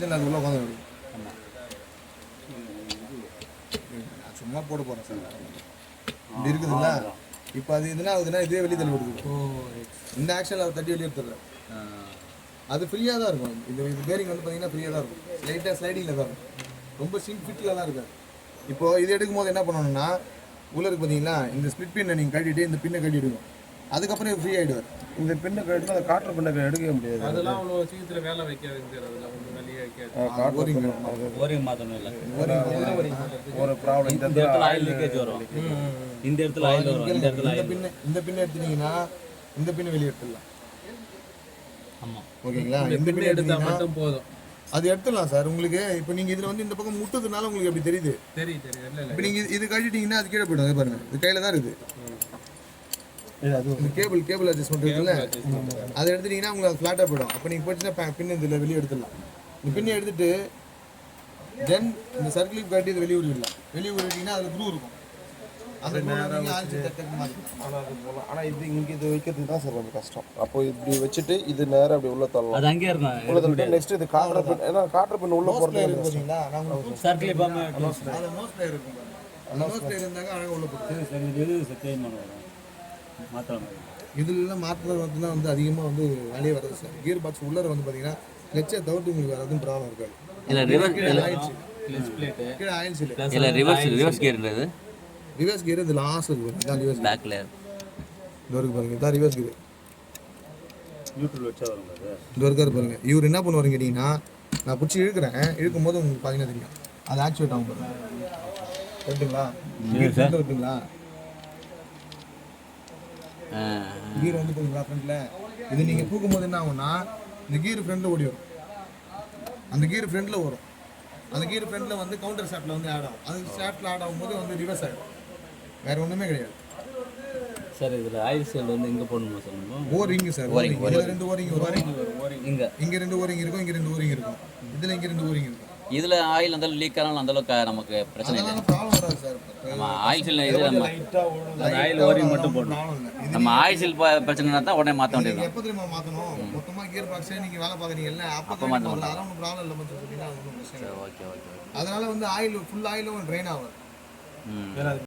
Position அது உள்ள உட்காந்து சும்மா போட போகிறேன் சார். இப்படி இருக்குதுல்ல, இப்போ அது இதுனா ஆகுதுன்னா இதே வெளியே தள்ளி விடுது. இந்த ஆக்ஷனில் அதை தட்டி வெளியே எடுத்துடுறேன். அது ஃப்ரீயாக தான் இருக்கும். இது பேரிங் வந்து பார்த்தீங்கன்னா ஃப்ரீயாக தான் இருக்கும். லைட்டாக ஸ்லைடிங்கில் தான் இருக்கும். ரொம்ப சிங் ஃபிட்டில் தான் இருக்காது. இப்போது இது எடுக்கும் போது என்ன பண்ணணும்னா உள்ள இருக்கு பார்த்தீங்களா, இந்த ஸ்பிட் பின்னை நீங்கள் கட்டிட்டு இந்த பின்னை கட்டிடுங்க. அதுக்கப்புறம் ஃப்ரீ ஆகிடுவார். இந்த பின்னை கட்டினா அந்த காட்டுற பின்னை எடுக்கவே முடியாது. அதெல்லாம் அவ்வளோ சீக்கிரத்தில் வேலை வைக்காதுங்க சார். அதெல்லாம் கொஞ்சம் வெளியே வைக்காது. ஓரிங் மாற்றணும் இல்லை, ஒரு ப்ராப்ளம். இந்த இடத்துல ஆயில் லீக்கேஜ் வரும். இந்த இடத்துல ஆயில் வரும். இந்த பின்னை எடுத்துட்டீங்கன்னா இந்த பின்னை வெளியே எடுத்துடலாம். ஆமாம், ஓகேங்களா. இந்த பின்னை எடுத்தால் மட்டும் போதும். அது எடுத்துடலாம் சார். உங்களுக்கு இப்போ நீங்கள் இதில் வந்து இந்த பக்கம் முட்டதுனால உங்களுக்கு எப்படி தெரியுது? தெரியுது. இப்போ நீங்கள் இது கட்டிட்டீங்கன்னா அது கீழே போய்டும். பாருங்கள், இது கையில் தான் இருக்குது. இந்த கேபிள் அட்ஜஸ்ட்மெண்ட் இருக்குல்ல, அதை எடுத்துட்டீங்கன்னா உங்களுக்கு அது ஃப்ளாட்டாக போய்டும். அப்போ நீங்கள் போயிட்டுன்னா பின்னு இதில் வெளியே எடுத்துடலாம். இந்த பின்னை எடுத்துட்டு தென் இந்த சர்க்கிளுக்கு கட்டி இதை வெளியே விடலாம். வெளியே விட்டுட்டிங்கன்னா அதில் க்ரூ இருக்கும். அந்த ஆனால் இது இங்கே இது வைக்கிறதுக்கு தான் சார் கொஞ்சம் கஷ்டம். அப்போ இப்படி வச்சுட்டு இது நேரம் அப்படி உள்ள தள்ளலாம். அது அங்கே இருக்கும். உள்ள தள்ளிட்டு நெக்ஸ்ட் இது காட்டுற பின், ஏன்னா காட்டுற பின் உள்ள போகிறது பார்த்தீங்களா, சர்க்கிள் பாம்பு நோஸ் பிளேயர் இருக்கும். நோஸ் பிளேயர் இருந்தாங்க அழகாக உள்ள போட்டு சரி. இது சேஞ்ச் பண்ணுவோம், மாற்றலாம். இதுலாம் மாற்றுறது வந்து தான் வந்து அதிகமாக வந்து வேலையே வராது சார். கியர் பாக்ஸ் உள்ளே வந்து பார்த்தீங்கன்னா கிளச்சை தவிர்த்து உங்களுக்கு வேறு எதுவும் ப்ராப்ளம் இருக்காது. இல்லை ரிவர்ஸ் கீழே ஆயில்ஸ் இல்லை, ரிவர்ஸ் கியர்ன்றது ரிவர்ஸ் கியர் இது லாஸ்ட் இருக்கு. இதான் ரிவர்ஸ் பேக்ல இது வரைக்கும் பாருங்க. இதான் ரிவர்ஸ் கியர். நியூட்ரல் வச்சா வருங்க. இது வரைக்கும் பாருங்க. இவர் என்ன பண்ணுவாருன்னு கேட்டிங்கன்னா, நான் பிடிச்சி இழுக்கிறேன். இழுக்கும் போது உங்களுக்கு பார்த்தீங்கன்னா தெரியும் அது ஆக்சுவேட் ஆகும் பாருங்க. கரெக்டுங்களா? கரெக்டுங்களா? கீர் வந்து போகுங்களா ஃப்ரண்ட்டில். இது நீங்கள் தூக்கும் போது என்ன ஆகும்னா இந்த கீர் ஃப்ரண்ட்டில் ஓடி வரும். அந்த கீர் ஃப்ரண்ட்டில் வரும். அந்த கீர் ஃப்ரண்ட்டில் வந்து கவுண்டர் ஷாஃப்ட்டில் வந்து ஆட் ஆகும். அது ஷாஃப்ட்டில் ஆட் ஆகும்போது வந்து ரிவர்ஸ் ஆகிடும். வேறு ஒன்றுமே கிடையாது சார். இதில் ஆயில் செல் வந்து இங்கே போடணுமா சார்? ஓரிங்கு சார். ஓரிங் இதில் 2 ஓரிங் வரும். இங்கே 2 ஓரிங் இருக்கும், இங்கே 2 ஓரிங் இருக்கும். இதில் இங்கே 2 ஓரிங் இருக்கும். இதில் ஆயில் அந்த லீக் ஆனாலும் அந்தளவுக்கு நமக்கு பிரச்சனை இல்லை. ப்ராப்ளம் வராது சார். நம்ம ஆயில் செல் இது நம்ம ஆயில் ஓரிங் மட்டும் போடணும். நம்ம ஆயில் செல் பிரச்சனைனா தான் உடனே மாற்ற வேண்டியது. எப்போ தெரியுமா மாற்றணும்? மொத்தமாக கியர் பாக்ஸே நீங்கள் வேலை பார்க்குறீங்கல்ல, அப்போ மாற்றணும். அதெல்லாம் ஒன்றும் ப்ராப்ளம் இல்லை. பார்த்தீங்கன்னா ஒன்றும் பிரச்சனை. ஓகே. அதனால் வந்து ஆயில் ஃபுல் ஆயிலும் ட்ரெயின் ஆகும்.